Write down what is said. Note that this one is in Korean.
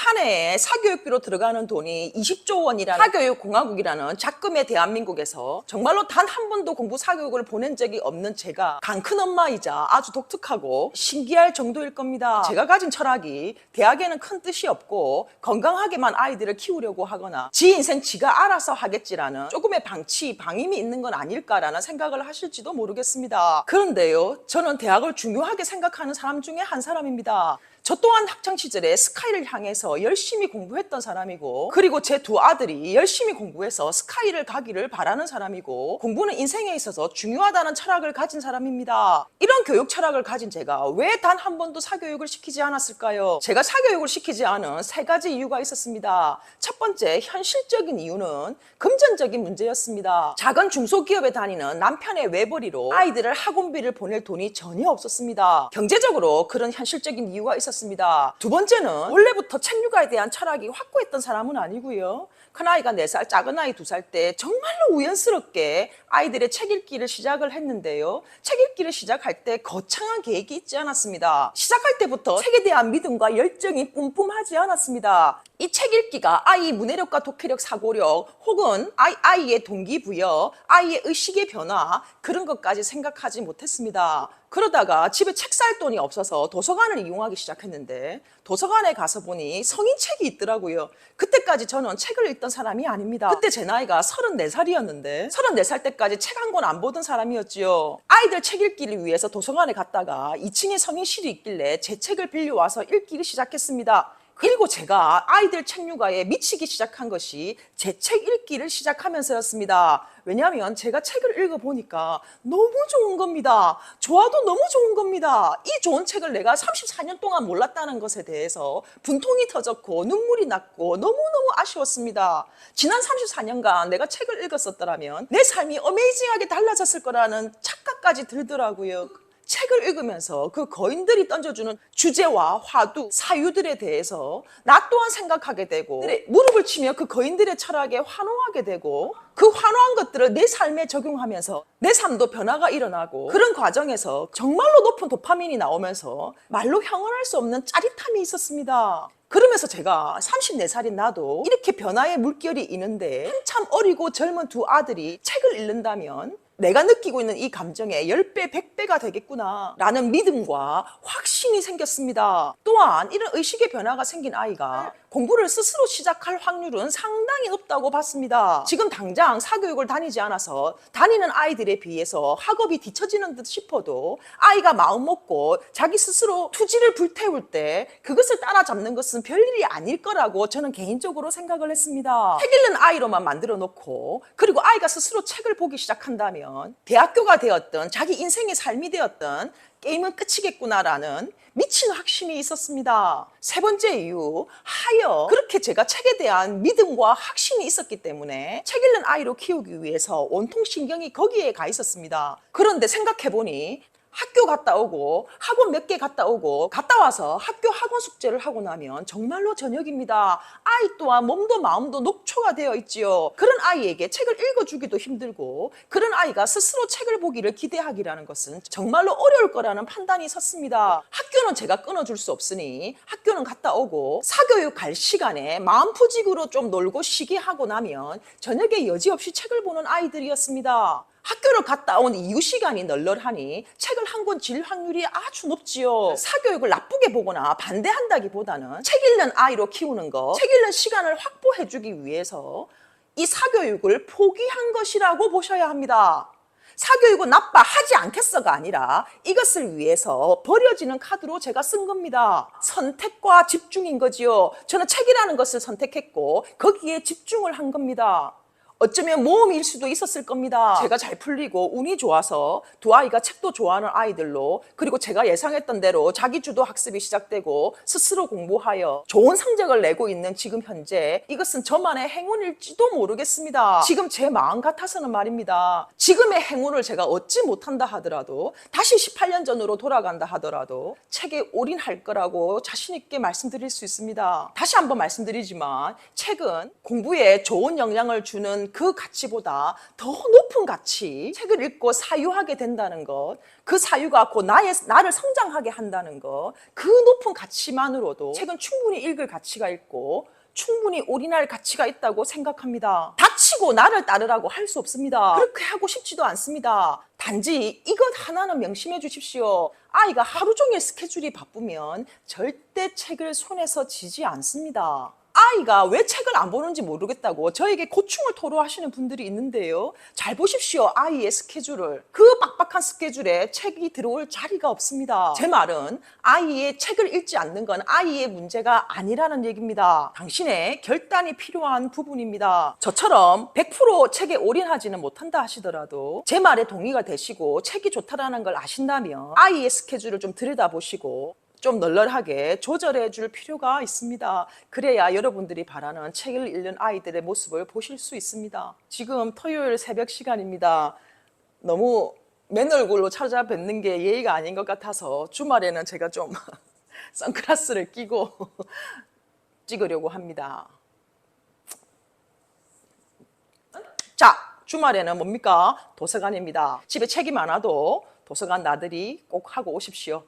한 해에 사교육비로 들어가는 돈이 20조 원이라는 사교육공화국이라는 작금의 대한민국에서 정말로 단 한 번도 공부 사교육을 보낸 적이 없는 제가 강큰 엄마이자 아주 독특하고 신기할 정도일 겁니다. 제가 가진 철학이 대학에는 큰 뜻이 없고 건강하게만 아이들을 키우려고 하거나 지 인생 지가 알아서 하겠지라는 조금의 방임이 있는 건 아닐까라는 생각을 하실지도 모르겠습니다. 그런데요, 저는 대학을 중요하게 생각하는 사람 중에 한 사람입니다. 저 또한 학창시절에 스카이를 향해서 열심히 공부했던 사람이고, 그리고 제 두 아들이 열심히 공부해서 스카이를 가기를 바라는 사람이고, 공부는 인생에 있어서 중요하다는 철학을 가진 사람입니다. 이런 교육 철학을 가진 제가 왜 단 한 번도 사교육을 시키지 않았을까요? 제가 사교육을 시키지 않은 세 가지 이유가 있었습니다. 첫 번째, 현실적인 이유는 금전적인 문제였습니다. 작은 중소기업에 다니는 남편의 외벌이로 아이들을 학원비를 보낼 돈이 전혀 없었습니다. 경제적으로 그런 현실적인 이유가 있었습니다. 두 번째는 원래부터 책 육아에 대한 철학이 확고했던 사람은 아니고요. 큰아이가 4살, 작은아이 2살 때 정말로 우연스럽게 아이들의 책 읽기를 시작을 했는데요. 책 읽기를 시작할 때 거창한 계획이 있지 않았습니다. 시작할 때부터 책에 대한 믿음과 열정이 뿜뿜하지 않았습니다. 이 책 읽기가 아이의 문해력과 독해력, 사고력 혹은 아이의 동기부여, 아이의 의식의 변화 그런 것까지 생각하지 못했습니다. 그러다가 집에 책 살 돈이 없어서 도서관을 이용하기 시작했는데 도서관에 가서 보니 성인책이 있더라고요. 그때까지 저는 책을 읽던 사람이 아닙니다. 그때 제 나이가 34살이었는데 34살 때까지 책 한 권 안 보던 사람이었지요. 아이들 책 읽기를 위해서 도서관에 갔다가 2층에 성인실이 있길래 제 책을 빌려와서 읽기를 시작했습니다. 그리고 제가 아이들 책 육아에 미치기 시작한 것이 제 책 읽기를 시작하면서였습니다. 왜냐하면 제가 책을 읽어보니까 너무 좋은 겁니다. 좋아도 너무 좋은 겁니다. 이 좋은 책을 내가 34년 동안 몰랐다는 것에 대해서 분통이 터졌고 눈물이 났고 너무너무 아쉬웠습니다. 지난 34년간 내가 책을 읽었었더라면 내 삶이 어메이징하게 달라졌을 거라는 착각까지 들더라고요. 책을 읽으면서 그 거인들이 던져주는 주제와 화두, 사유들에 대해서 나 또한 생각하게 되고 무릎을 치며 그 거인들의 철학에 환호하게 되고 그 환호한 것들을 내 삶에 적용하면서 내 삶도 변화가 일어나고 그런 과정에서 정말로 높은 도파민이 나오면서 말로 형언할 수 없는 짜릿함이 있었습니다. 그러면서 제가 34살인 나도 이렇게 변화의 물결이 있는데 한참 어리고 젊은 두 아들이 책을 읽는다면 내가 느끼고 있는 이 감정의 10배, 100배가 되겠구나 라는 믿음과 확신이 생겼습니다. 또한 이런 의식의 변화가 생긴 아이가 공부를 스스로 시작할 확률은 상당히 높다고 봤습니다. 지금 당장 사교육을 다니지 않아서 다니는 아이들에 비해서 학업이 뒤처지는 듯 싶어도 아이가 마음 먹고 자기 스스로 투지를 불태울 때 그것을 따라잡는 것은 별일이 아닐 거라고 저는 개인적으로 생각을 했습니다. 책 읽는 아이로만 만들어 놓고 그리고 아이가 스스로 책을 보기 시작한다면 대학교가 되었든 자기 인생의 삶이 되었든 게임은 끝이겠구나라는 미친 확신이 있었습니다. 세 번째 이유, 하여 그렇게 제가 책에 대한 믿음과 확신이 있었기 때문에 책 읽는 아이로 키우기 위해서 온통 신경이 거기에 가 있었습니다. 그런데 생각해보니 학교 갔다 오고 학원 몇 개 갔다 오고 갔다 와서 학교 학원 숙제를 하고 나면 정말로 저녁입니다. 아이 또한 몸도 마음도 녹초가 되어 있지요. 그런 아이에게 책을 읽어주기도 힘들고 그런 아이가 스스로 책을 보기를 기대하기라는 것은 정말로 어려울 거라는 판단이 섰습니다. 학교는 제가 끊어줄 수 없으니 학교는 갔다 오고 사교육 갈 시간에 마음푸직으로 좀 놀고 쉬게 하고 나면 저녁에 여지없이 책을 보는 아이들이었습니다. 학교를 갔다 온 이후 시간이 널널하니 책을 한 권 질 확률이 아주 높지요. 사교육을 나쁘게 보거나 반대한다기보다는 책 읽는 아이로 키우는 것, 책 읽는 시간을 확보해주기 위해서 이 사교육을 포기한 것이라고 보셔야 합니다. 사교육은 나빠하지 않겠어가 아니라 이것을 위해서 버려지는 카드로 제가 쓴 겁니다. 선택과 집중인 거지요. 저는 책이라는 것을 선택했고 거기에 집중을 한 겁니다. 어쩌면 모험일 수도 있었을 겁니다. 제가 잘 풀리고 운이 좋아서 두 아이가 책도 좋아하는 아이들로 그리고 제가 예상했던 대로 자기주도 학습이 시작되고 스스로 공부하여 좋은 성적을 내고 있는 지금 현재 이것은 저만의 행운일지도 모르겠습니다. 지금 제 마음 같아서는 말입니다. 지금의 행운을 제가 얻지 못한다 하더라도 다시 18년 전으로 돌아간다 하더라도 책에 올인할 거라고 자신 있게 말씀드릴 수 있습니다. 다시 한번 말씀드리지만 책은 공부에 좋은 영향을 주는 주는 그 가치보다 더 높은 가치, 책을 읽고 사유하게 된다는 것, 그 사유가 곧 나를 성장하게 한다는 것, 그 높은 가치만으로도 책은 충분히 읽을 가치가 있고 충분히 올인할 가치가 있다고 생각합니다. 닥치고 나를 따르라고 할 수 없습니다. 그렇게 하고 싶지도 않습니다. 단지 이것 하나는 명심해 주십시오. 아이가 하루 종일 스케줄이 바쁘면 절대 책을 손에서 쥐지 않습니다. 아이가 왜 책을 안 보는지 모르겠다고 저에게 고충을 토로하시는 분들이 있는데요. 잘 보십시오. 아이의 스케줄을. 그 빡빡한 스케줄에 책이 들어올 자리가 없습니다. 제 말은 아이의 책을 읽지 않는 건 아이의 문제가 아니라는 얘기입니다. 당신의 결단이 필요한 부분입니다. 저처럼 100% 책에 올인하지는 못한다 하시더라도 제 말에 동의가 되시고 책이 좋다라는 걸 아신다면 아이의 스케줄을 좀 들여다보시고 좀 널널하게 조절해 줄 필요가 있습니다. 그래야 여러분들이 바라는 책을 읽는 아이들의 모습을 보실 수 있습니다. 지금 토요일 새벽 시간입니다. 너무 맨 얼굴로 찾아뵙는 게 예의가 아닌 것 같아서 주말에는 제가 좀 선글라스를 끼고 찍으려고 합니다. 자, 주말에는 뭡니까? 도서관입니다. 집에 책이 많아도 도서관 나들이 꼭 하고 오십시오.